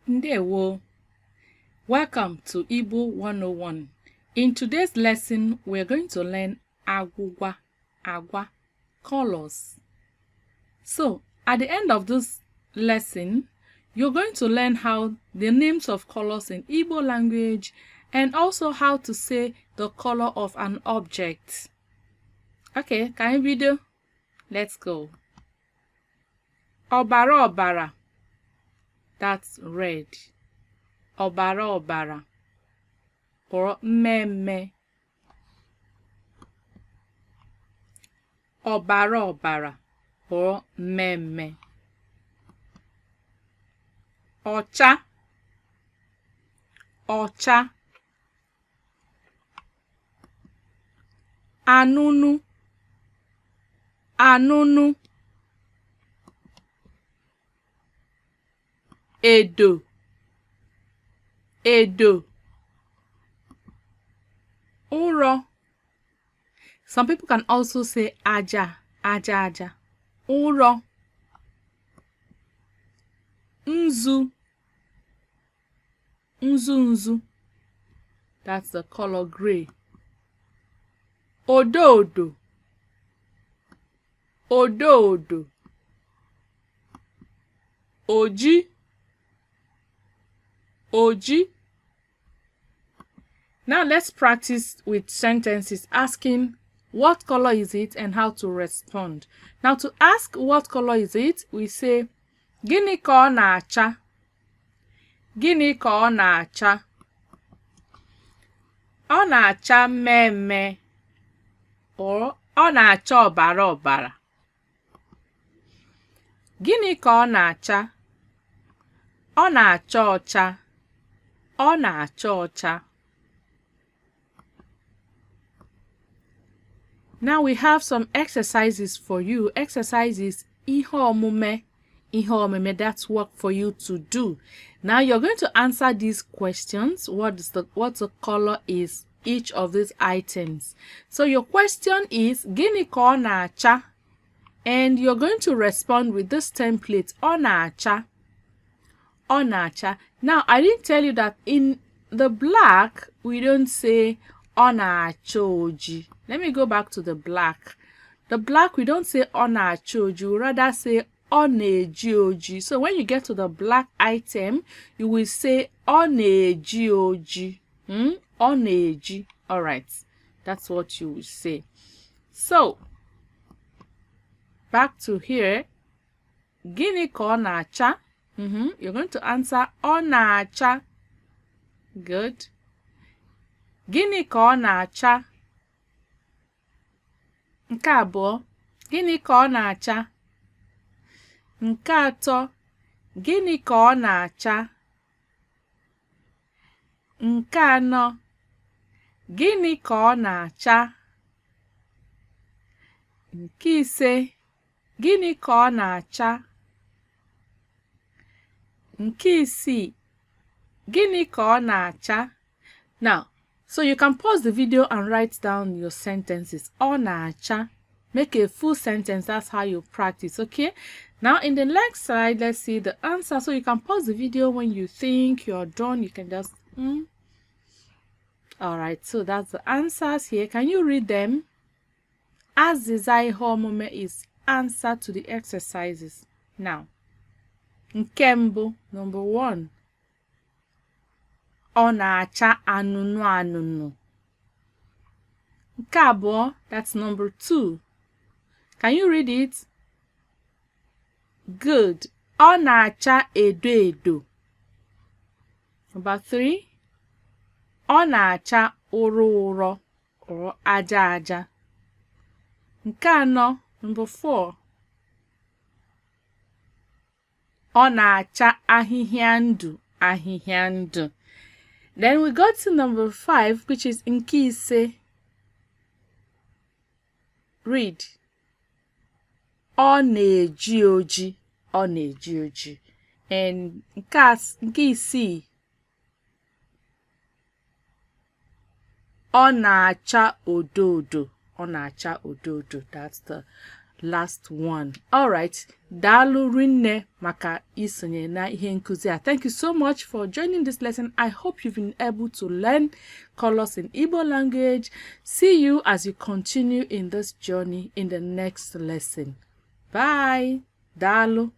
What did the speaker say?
Ndewo. Welcome to Igbo 101. In today's lesson, we're going to learn Agwugwa, Agwa, colors. So, at the end of this lesson, you're going to learn how the names of colors in Igbo language and also how to say the color of an object. Okay, can you video? Let's go. Obara obara. That's red. Obara obara. Or mmemme. Obara obara. Or mmemme. Ọcha. Ọcha. Anụnụ. Anụnụ. Edo. Edo. Ụrọ. Some people can also say aja, aja, aja. Ụrọ. Nzu. Nzu, nzu. That's the color gray. Odo, odo. Odo, odo. Oji. Oji. Now let's practice with sentences asking what color is it and how to respond. Now to ask what color is it, we say Gịnị ka ọ na-acha? Gịnị ka ọ na-acha? Ọ na-acha mmemme or ọ na-acha ọbara ọbara. Gịnị ka ọ na-acha? Ọ na-acha ọcha. Ọ na-acha ọcha. Now we have some exercises for you. Exercises ihe omume. Ihe omume, that's work for you to do. Now you're going to answer these questions. What the color is each of these items. So your question is Gịnị ka ọ na-acha? And you're going to respond with this template. Ọ na-acha. Ọ na-acha. Now I didn't tell you that in the black we don't say ọ na-acha oji. Let me go back to the black. The black we don't say ọ na-acha oji. We rather say ọ na-eji oji. So when you get to the black item, you will say ọ na-eji oji. Ọ na-eji. All right. That's what you will say. So back to here. Gịnị ka ọ na-acha? You're going to answer ọ na-acha. Good. Gịnị ka ọ na-acha? Nke abụọ. Gịnị ka ọ na-acha? Nke atọ. Gịnị ka ọ na-acha? Nke anọ. Gịnị ka ọ na-acha? Nke ise. Gịnị ka ọ na-acha? Nke isii. Gịnị ka ọ na-acha? Now, so you can pause the video and write down your sentences. Ọ na-acha. Make a full sentence. That's how you practice, okay? Now, in the next slide, let's see the answer. So you can pause the video when you think you're done. You can just... All right, so that's the answers here. Can you read them? Azịza ihe omume is answer to the exercises. Now, nke mbụ, number 1. Ọ na-acha anụnụ anụnụ. Nke abụọ, that's number 2. Can you read it? Good. Ọ na-acha edo edo. Number 3. Ọ na-acha ụrọ ụrọ or aja aja. Nke anọ, number 4. Ọ na-acha ahịhịa ndụ ahịhịa ndụ. Then we got to number 5, which is nke ise. Read. Ọ na-eji oji. Ọ na-eji oji. And nke isii. Ọ na-acha odo odo. Ọ na-acha odo odo. That's the last one. All right. Dalu rinne maka isonye na ihe nkuzi a. Thank you so much for joining this lesson. I hope you've been able to learn colors in Igbo language. See you as you continue in this journey in the next lesson. Bye. Dalu.